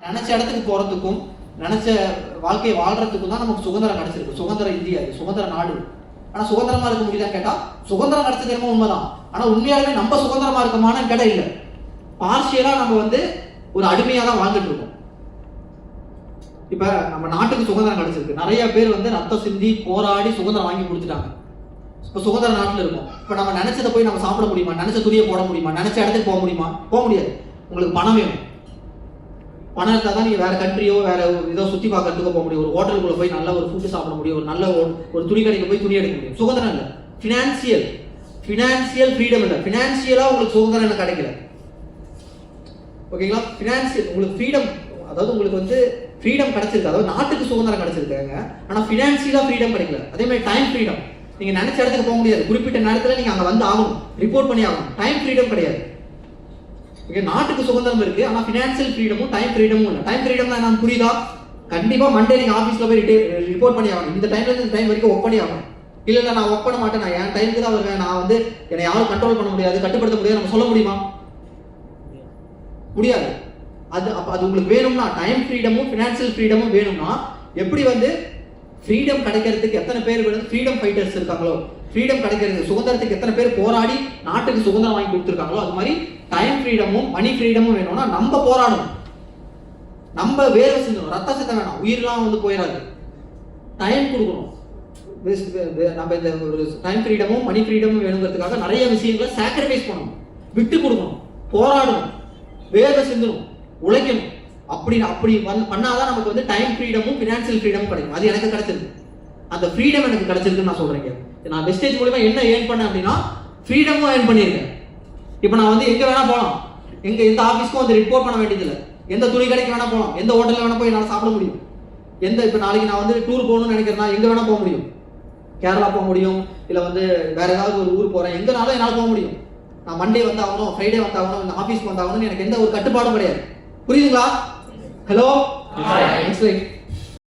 நினைச்ச இடத்துக்கு போறதுக்கும் நினைச்ச வாழ்க்கையை வாழ்றதுக்கும் தான் நமக்கு சுதந்திரம் கிடைச்சிருக்கு. சுதந்திர இந்தியா, சுதந்திர நாடு. ஆனா சுதந்திரமா இருக்க முடியுதான்னு கேட்டா சுதந்திரம் கிடைச்சது என்னமோ உண்மைதான். ஆனா உண்மையாலுமே நம்ம சுதந்திரமா இருக்கமானு கேட்டா இல்லை. பார்ஷியலா நம்ம ஒரு அடிமையா தான் வாழ்ந்துட்டு இருக்கோம். இப்ப நம்ம நாட்டுக்கு சுதந்திரம் கிடைச்சிருக்கு. நிறைய பேர் ரத்தம் சிந்தி போராடி சுதந்திரம் வாங்கி கொடுத்துட்டாங்க. இப்ப சுதந்திர நாட்டுல இருக்கும். இப்ப நம்ம நினைச்சதை போய் நம்ம சாப்பிட முடியுமா? நினைச்ச துணியை போட முடியுமா? நினைச்ச இடத்துக்கு போக முடியுமா? போக முடியாது. உங்களுக்கு பணம் வேணும். பணம் இருந்தால் தான் நீங்க வேற கண்ட்ரியோ வேற ஏதோ சுத்தி பார்க்கறதுக்கோ போக முடியும். ஒரு ஹோட்டலுக்குள்ள போய் நல்ல ஒரு ஃபுட்டு சாப்பிட முடியும். ஒரு நல்ல ஒரு துணி கடைக்கு போய் துணி எடுக்க முடியும். சுதந்திரம் இல்லை. ஃபினான்சியல் ஃப்ரீடம் இல்லை. ஃபினான்சியலா உங்களுக்கு சுதந்திரம் என்ன கிடைக்கல. ஓகேங்களா? ஃபினான்சியல் உங்களுக்கு ஃப்ரீடம், அதாவது உங்களுக்கு ஃப்ரீடம் கிடைச்சிருக்கு. அதாவது நாட்டுக்கு சுதந்திரம் கிடைச்சிருக்காங்க. ஆனா ஃபினான்சியலா ஃப்ரீடம் கிடைக்கல. அதே மாதிரி டைம் ஃப்ரீடம். நீங்க நினைச்ச இடத்துக்கு போக முடியாது. குறிப்பிட்ட நேரத்தில் நீங்க அங்க ஆகணும், ரிப்போர்ட் பண்ணி ஆகணும். டைம் ஃப்ரீடம் கிடையாது. நாட்டுக்கு சுதந்திரம் இருக்கு, ஆனா ஃபினான்சியல் ஃப்ரீடமும் டைம் ஃப்ரீடமும் இல்லை. டைம் ஃப்ரீடம் தான் நான் புரியுதா? கண்டிப்பா மண்டே நீங்க ஆஃபீஸ்ல போய் ரிப்போர்ட் பண்ணி ஆகணும். இந்த டைம்ல இந்த டைம் வரைக்கும் ஒர்க் பண்ணி ஆகணும். இல்ல நான் ஒர்க் பண்ண மாட்டேன், நான் என் டைமுக்கு தான் வருவேன், நான் என்னை யாரும் கண்ட்ரோல் பண்ண முடியாது, கட்டுப்படுத்த முடியாது நம்ம சொல்ல முடியுமா? முடியாது. அது உங்களுக்கு வேணும்னா டைம் ஃப்ரீடமும் ஃபினான்சியல் ஃப்ரீடமும் வேணும்னா எப்படி ஃப்ரீடம் கிடைக்கிறதுக்கு எத்தனை பேர் ஃப்ரீடம் ஃபைட்டர்ஸ் இருக்காங்களோ, ஃப்ரீடம் கிடைக்கிறதுக்கு சுதந்திரத்துக்கு எத்தனை பேர் போராடி நாட்டுக்கு சுதந்திரம் வாங்கி கொடுத்துருக்காங்களோ, அது மாதிரி டைம் ஃப்ரீடமும் மணி ஃப்ரீடமும் வேணும்னா நம்ம போராடணும். நம்ம வேலை செஞ்சணும். ரத்த சித்தம் வேணும். உயிரெல்லாம் போயிடாது. டைம் கொடுக்கணும். நம்ம இந்த ஒரு டைம் ஃப்ரீடமும் மணி ஃப்ரீடமும் வேணுங்கிறதுக்காக நிறைய விஷயங்களை சாக்ரிஃபைஸ் பண்ணணும், விட்டு கொடுக்கணும், போராடணும், வேலை செஞ்சணும், உழைக்கணும். அப்படி பண்ணாதான் நமக்கு டைம் ஃப்ரீடமும் ஃபினான்சியல் ஃப்ரீடமும் கிடைக்கும். அது எனக்கு கிடைச்சிருக்கு. அந்த ஃப்ரீடம் எனக்கு கிடைச்சிருக்குன்னு நான் சொல்றேன். நான் வெஸ்டேஜ் மூலமா என்ன ஏர்ன் பண்ணேன் அப்படின்னா ஃப்ரீடமும் ஏர்ன் பண்ணியிருக்கேன். இப்போ நான் எங்க வேணா போகலாம், எந்த ஆஃபீஸ்க்கும் ரிப்போர்ட் பண்ண வேண்டியதில்லை. எந்த துணி கடைக்கு வேணா போகலாம், எந்த ஹோட்டலில் வேணா போய் என்னால் சாப்பிட முடியும். இப்போ நாளைக்கு நான் டூர் போகணும்னு நினைக்கிறேன்னா எங்க வேணா போக முடியும். கேரளா போக முடியும், இல்லை வேற ஏதாவது ஒரு ஊர் போறேன், எங்கனாலும் என்னால் போக முடியும். நான் மண்டே வந்தாகணும், ஃப்ரைடே வந்தாகணும், இந்த ஆஃபீஸ்க்கு வந்தாகணும்னு எனக்கு எந்த ஒரு கட்டுப்பாடும் கிடையாது. புரியுதுங்களா? Hello, next line.